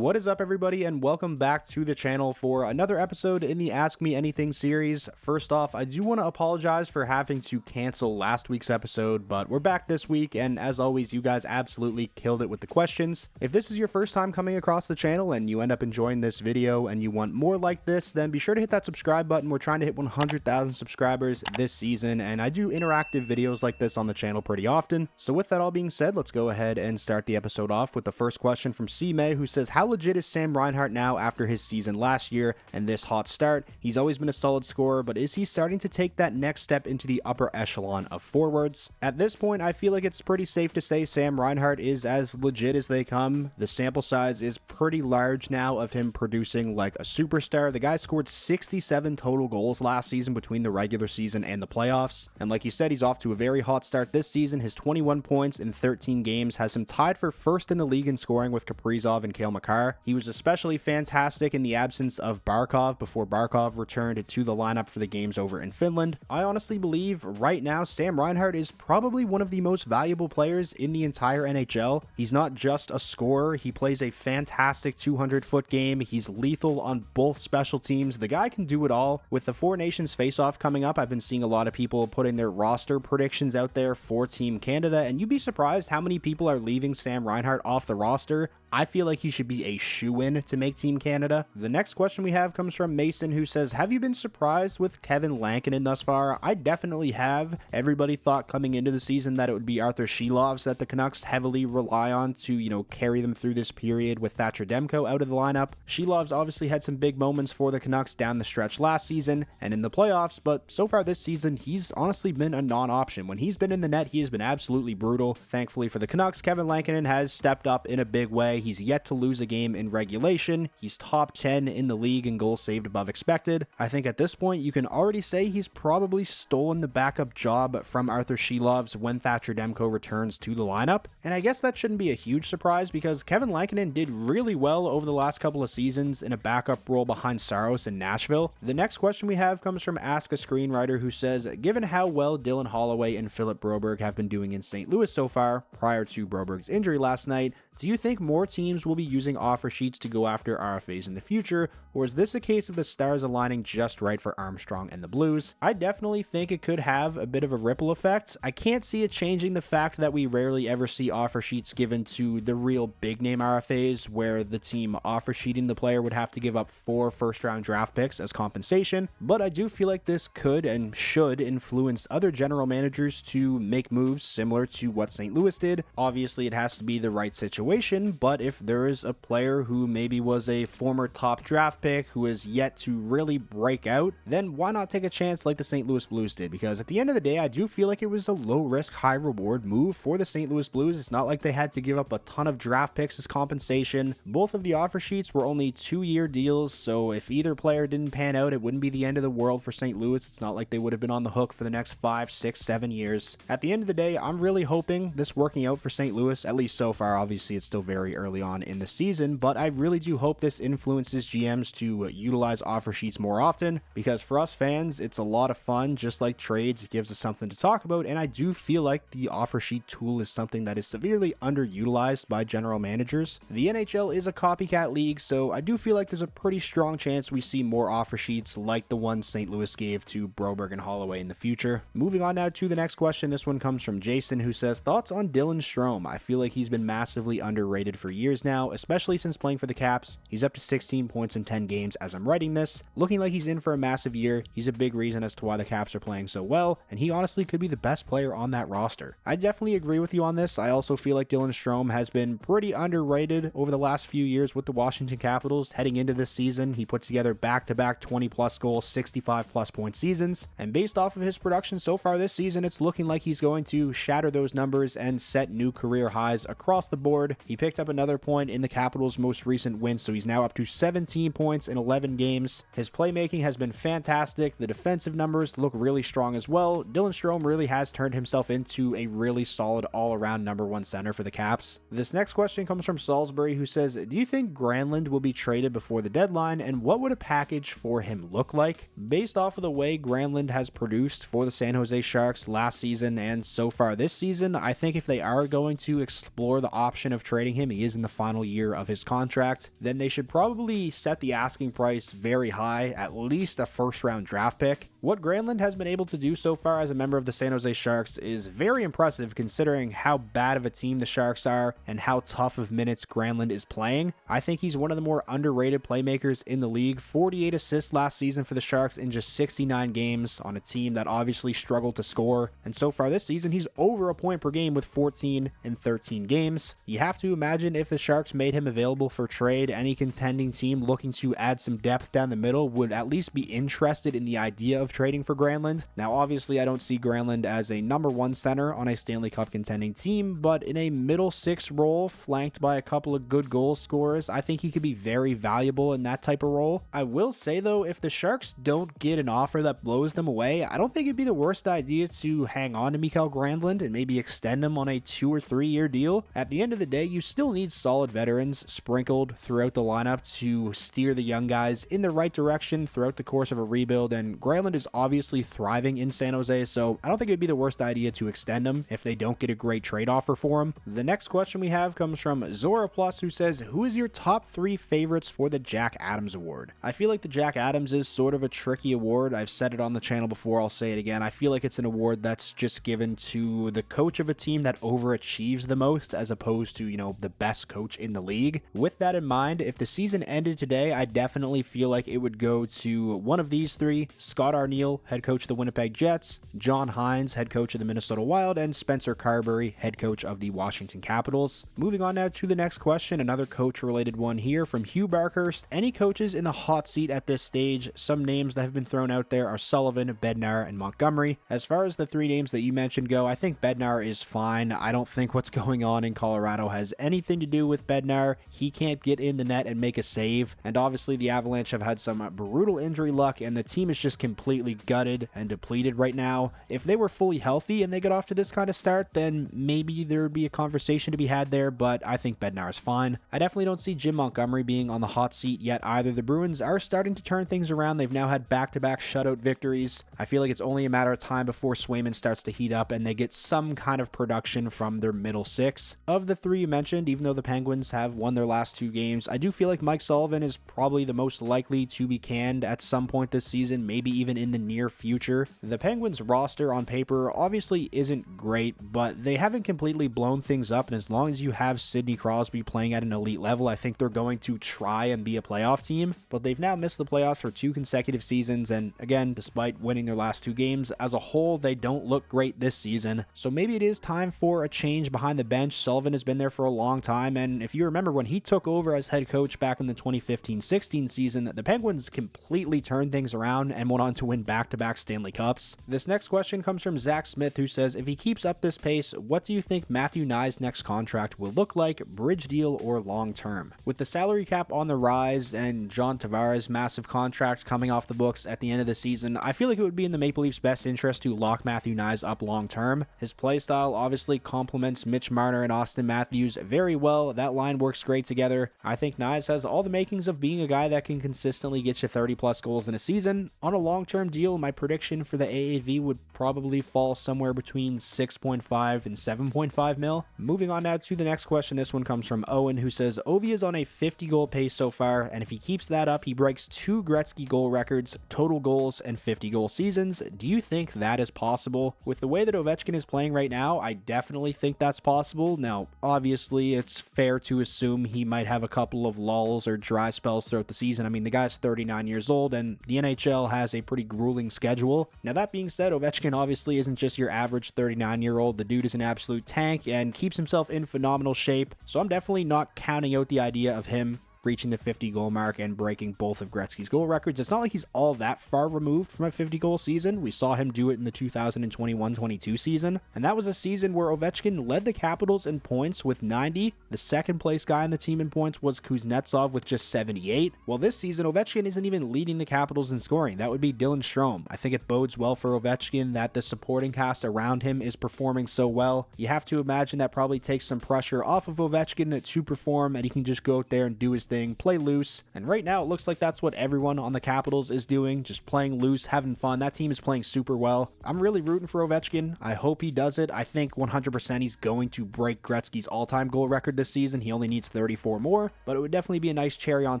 What is up, everybody, and welcome back to the channel for another episode in the Ask Me Anything series. First off, I do want to apologize for having to cancel last week's episode, but we're back this week, and as always, you guys absolutely killed it with the questions. If this is your first time coming across the channel and you end up enjoying this video and you want more like this, then be sure to hit that subscribe button. We're trying to hit 100,000 subscribers this season, and I do interactive videos like this on the channel pretty often. So with that all being said, let's go ahead and start the episode off with the first question from C. May, who says, how legit is Sam Reinhart now after his season last year and this hot start? He's always been a solid scorer, but is he starting to take that next step into the upper echelon of forwards? At this point, I feel like it's pretty safe to say Sam Reinhart is as legit as they come. The sample size is pretty large now of him producing like a superstar. The guy scored 67 total goals last season between the regular season and the playoffs. And like you said, he's off to a very hot start this season. His 21 points in 13 games has him tied for first in the league in scoring with Kaprizov and Cale Makar. He was especially fantastic in the absence of Barkov before Barkov returned to the lineup for the games over in Finland. I honestly believe right now Sam Reinhart is probably one of the most valuable players in the entire NHL. He's not just a scorer, he plays a fantastic 200-foot game. He's lethal on both special teams. The guy can do it all. With the Four Nations face-off coming up, I've been seeing a lot of people putting their roster predictions out there for Team Canada, and you'd be surprised how many people are leaving Sam Reinhart off the roster. I feel like he should be a shoo-in to make Team Canada. The next question we have comes from Mason, who says, have you been surprised with Kevin Lanen thus far? I definitely have. Everybody thought coming into the season that it would be Arthur Shelovs that the Canucks heavily rely on to, carry them through this period with Thatcher Demko out of the lineup. Shelovs obviously had some big moments for the Canucks down the stretch last season and in the playoffs, but so far this season, he's honestly been a non-option. When he's been in the net, he has been absolutely brutal. Thankfully for the Canucks, Kevin Lanen has stepped up in a big way. He's yet to lose a game in regulation. He's top 10 in the league in goals saved above expected. I think at this point, you can already say he's probably stolen the backup job from Arthur Shelovs when Thatcher Demko returns to the lineup. And I guess that shouldn't be a huge surprise because Kevin Lanen did really well over the last couple of seasons in a backup role behind Saros in Nashville. The next question we have comes from Ask a Screenwriter, who says, given how well Dylan Holloway and Philip Broberg have been doing in St. Louis so far, prior to Broberg's injury last night, do you think more teams will be using offer sheets to go after RFAs in the future, or is this a case of the stars aligning just right for Armstrong and the Blues? I definitely think it could have a bit of a ripple effect. I can't see it changing the fact that we rarely ever see offer sheets given to the real big name RFAs, where the team offer sheeting the player would have to give up 4 first-round draft picks as compensation, but I do feel like this could and should influence other general managers to make moves similar to what St. Louis did. Obviously, it has to be the right situation, but if there is a player who maybe was a former top draft pick who is yet to really break out, then why not take a chance like the St. Louis Blues did? Because at the end of the day, I do feel like it was a low-risk, high-reward move for the St. Louis Blues. It's not like they had to give up a ton of draft picks as compensation. Both of the offer sheets were only 2-year deals, so if either player didn't pan out, it wouldn't be the end of the world for St. Louis. It's not like they would have been on the hook for the next 5, 6, 7 years. At the end of the day, I'm really hoping this working out for St. Louis, at least so far. Obviously, it's still very early on in the season, but I really do hope this influences GMs to utilize offer sheets more often, because for us fans, it's a lot of fun. Just like trades, it gives us something to talk about, and I do feel like the offer sheet tool is something that is severely underutilized by general managers. The NHL is a copycat league, so I do feel like there's a pretty strong chance we see more offer sheets like the one St. Louis gave to Broberg and Holloway in the future. Moving on now to the next question. This one comes from Jason, who says, thoughts on Dylan Strome? I feel like he's been massively underrated for years now, especially since playing for the Caps. He's up to 16 points in 10 games as I'm writing this, looking like he's in for a massive year. He's a big reason as to why the Caps are playing so well, and he honestly could be the best player on that roster. I definitely agree with you on this. I also feel like Dylan Strome has been pretty underrated over the last few years with the Washington Capitals. Heading into this season, he put together back-to-back 20-plus goal, 65-plus point seasons, and based off of his production so far this season, it's looking like he's going to shatter those numbers and set new career highs across the board. He picked up another point in the Capitals' most recent win, so he's now up to 17 points in 11 games. His playmaking has been fantastic. The defensive numbers look really strong as well. Dylan Strome really has turned himself into a really solid all-around number 1 center for the Caps. This next question comes from Salisbury, who says, do you think Grandlund will be traded before the deadline, and what would a package for him look like? Based off of the way Grandlund has produced for the San Jose Sharks last season and so far this season, I think if they are going to explore the option of of trading him. He is in the final year of his contract. Then they should probably set the asking price very high, at least a first-round draft pick. What Grandlund has been able to do so far as a member of the San Jose Sharks is very impressive considering how bad of a team the Sharks are and how tough of minutes Grandlund is playing. I think he's one of the more underrated playmakers in the league. 48 assists last season for the Sharks in just 69 games on a team that obviously struggled to score. And so far this season, he's over a point per game with 14 in 13 games. You have to imagine if the Sharks made him available for trade, any contending team looking to add some depth down the middle would at least be interested in the idea of trading for Grandlund. Now, obviously, I don't see Grandlund as a number one center on a Stanley Cup contending team, but in a middle six role flanked by a couple of good goal scorers, I think he could be very valuable in that type of role. I will say, though, if the Sharks don't get an offer that blows them away, I don't think it'd be the worst idea to hang on to Mikael Grandlund and maybe extend him on a 2 or 3 year deal. At the end of the day, you still need solid veterans sprinkled throughout the lineup to steer the young guys in the right direction throughout the course of a rebuild, and Grandlund is obviously thriving in San Jose, so I don't think it'd be the worst idea to extend him if they don't get a great trade offer for him. The next question we have comes from Zora Plus, who says, who is your top 3 favorites for the Jack Adams Award? I feel like the Jack Adams is sort of a tricky award. I've said it on the channel before, I'll say it again. I feel like it's an award that's just given to the coach of a team that overachieves the most as opposed to, the best coach in the league. With that in mind, if the season ended today, I definitely feel like it would go to one of these 3: Scott Arniel, head coach of the Winnipeg Jets, John Hines, head coach of the Minnesota Wild, and Spencer Carberry, head coach of the Washington Capitals. Moving on now to the next question, another coach-related one here from Hugh Barkhurst. Any coaches in the hot seat at this stage? Some names that have been thrown out there are Sullivan, Bednar, and Montgomery. As far as the 3 names that you mentioned go, I think Bednar is fine. I don't think what's going on in Colorado has anything to do with Bednar. He can't get in the net and make a save, and obviously the Avalanche have had some brutal injury luck, and the team is just completely gutted and depleted right now. If they were fully healthy and they got off to this kind of start, then maybe there would be a conversation to be had there, but I think Bednar is fine. I definitely don't see Jim Montgomery being on the hot seat yet either. The Bruins are starting to turn things around. They've now had back-to-back shutout victories. I feel like it's only a matter of time before Swayman starts to heat up and they get some kind of production from their middle 6. Of the 3 you mentioned, even though the Penguins have won their last 2 games, I do feel like Mike Sullivan is probably the most likely to be canned at some point this season, maybe even in the near future. The Penguins roster on paper obviously isn't great, but they haven't completely blown things up, and as long as you have Sidney Crosby playing at an elite level, I think they're going to try and be a playoff team. But they've now missed the playoffs for 2 consecutive seasons, and again, despite winning their last 2 games, as a whole, they don't look great this season. So maybe it is time for a change behind the bench. Sullivan has been there for a long time, and if you remember when he took over as head coach back in the 2015-16 season, the Penguins completely turned things around and went on to win back-to-back Stanley Cups. This next question comes from Zach Smith, who says, if he keeps up this pace, what do you think Matthew Knies' next contract will look like, bridge deal or long-term? With the salary cap on the rise and John Tavares' massive contract coming off the books at the end of the season, I feel like it would be in the Maple Leafs' best interest to lock Matthew Knies up long-term. His playstyle obviously complements Mitch Marner and Austin Matthews very well. That line works great together. I think Knies has all the makings of being a guy that can consistently get you 30-plus goals in a season. On a long-term deal, my prediction for the AAV would probably fall somewhere between 6.5 and 7.5 mil. Moving on now to the next question. This one comes from Owen, who says, Ovi is on a 50-goal pace so far, and if he keeps that up, he breaks 2 Gretzky goal records, total goals, and 50-goal seasons. Do you think that is possible? With the way that Ovechkin is playing right now, I definitely think that's possible. Now, obviously, it's fair to assume he might have a couple of lulls or dry spells throughout the season. I mean, the guy's 39 years old, and the NHL has a pretty grueling schedule. Now, that being said, Ovechkin obviously isn't just your average 39-year-old. The dude is an absolute tank and keeps himself in phenomenal shape, so I'm definitely not counting out the idea of him reaching the 50-goal mark and breaking both of Gretzky's goal records. It's not like he's all that far removed from a 50-goal season. We saw him do it in the 2021-22 season, and that was a season where Ovechkin led the Capitals in points with 90. The second-place guy on the team in points was Kuznetsov with just 78. Well, this season, Ovechkin isn't even leading the Capitals in scoring. That would be Dylan Strome. I think it bodes well for Ovechkin that the supporting cast around him is performing so well. You have to imagine that probably takes some pressure off of Ovechkin to perform, and he can just go out there and do his thing, play loose. And right now it looks like that's what everyone on the Capitals is doing, just playing loose, having fun. That team is playing super well. I'm really rooting for Ovechkin. I hope he does it. I think 100% he's going to break Gretzky's all-time goal record this season. He only needs 34 more, but it would definitely be a nice cherry on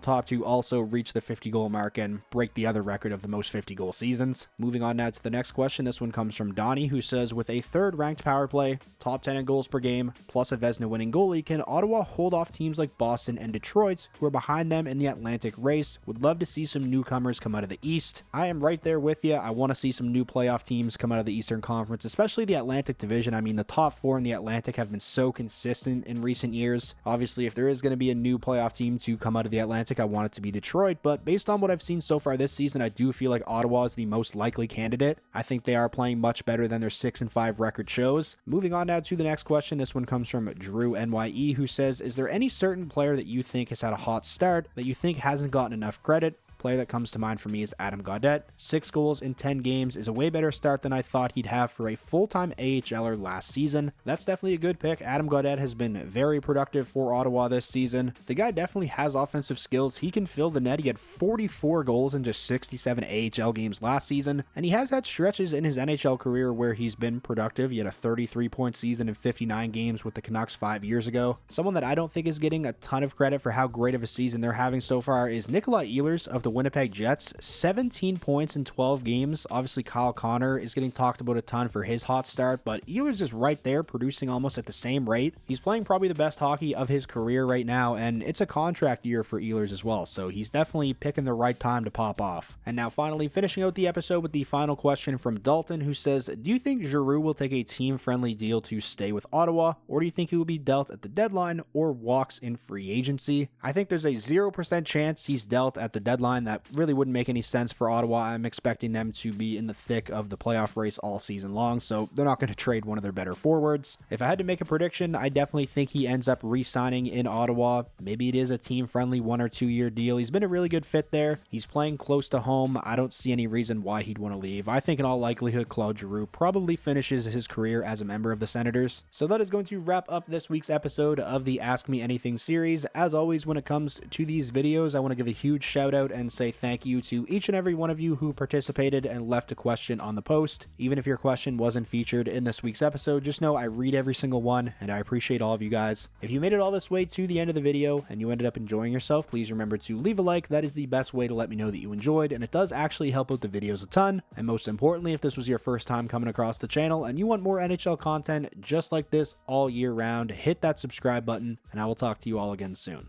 top to also reach the 50 goal mark and break the other record of the most 50 goal seasons. Moving on now to the next question. This one comes from Donnie, who says, with a third ranked power play, top 10 in goals per game, plus a Vezina winning goalie, can Ottawa hold off teams like Boston and Detroit, who are behind them in the Atlantic race? Would love to see some newcomers come out of the East. I am right there with you. I want to see some new playoff teams come out of the Eastern Conference, especially the Atlantic Division. I mean, the top four in the Atlantic have been so consistent in recent years. Obviously, if there is going to be a new playoff team to come out of the Atlantic, I want it to be Detroit, but based on what I've seen so far this season, I do feel like Ottawa is the most likely candidate. I think they are playing much better than their 6-5 record shows. Moving on now to the next question. This one comes from Drew NYE, who says, is there any certain player that you think has had a hot start that you think hasn't gotten enough credit? Player that comes to mind for me is Adam Gaudette. 6 goals in 10 games is a way better start than I thought he'd have for a full-time AHLer last season. That's definitely a good pick. Adam Gaudette has been very productive for Ottawa this season. The guy definitely has offensive skills. He can fill the net. He had 44 goals in just 67 AHL games last season, and he has had stretches in his NHL career where he's been productive. He had a 33-point season in 59 games with the Canucks 5 years ago. Someone that I don't think is getting a ton of credit for how great of a season they're having so far is Nikolai Ehlers of the Winnipeg Jets. 17 points in 12 games. Obviously, Kyle Connor is getting talked about a ton for his hot start, but Ehlers is right there producing almost at the same rate. He's playing probably the best hockey of his career right now, and it's a contract year for Ehlers as well, so he's definitely picking the right time to pop off. And now finally finishing out the episode with the final question from Dalton, who says, do you think Giroux will take a team-friendly deal to stay with Ottawa, or do you think he will be dealt at the deadline or walks in free agency? I think there's a 0% chance he's dealt at the deadline. That really wouldn't make any sense for Ottawa. I'm expecting them to be in the thick of the playoff race all season long, so they're not going to trade one of their better forwards. If I had to make a prediction, I definitely think he ends up re-signing in Ottawa. Maybe it is a team-friendly 1 or 2 year deal. He's been a really good fit there. He's playing close to home. I don't see any reason why he'd want to leave. I think in all likelihood, Claude Giroux probably finishes his career as a member of the Senators. So that is going to wrap up this week's episode of the Ask Me Anything series. As always, when it comes to these videos, I want to give a huge shout out and say thank you to each and every one of you who participated and left a question on the post. Even if your question wasn't featured in this week's episode, just know I read every single one and I appreciate all of you guys. If you made it all this way to the end of the video and you ended up enjoying yourself, please remember to leave a like. That is the best way to let me know that you enjoyed, and it does actually help out the videos a ton. And most importantly, if this was your first time coming across the channel and you want more NHL content just like this all year round, hit that subscribe button and I will talk to you all again soon.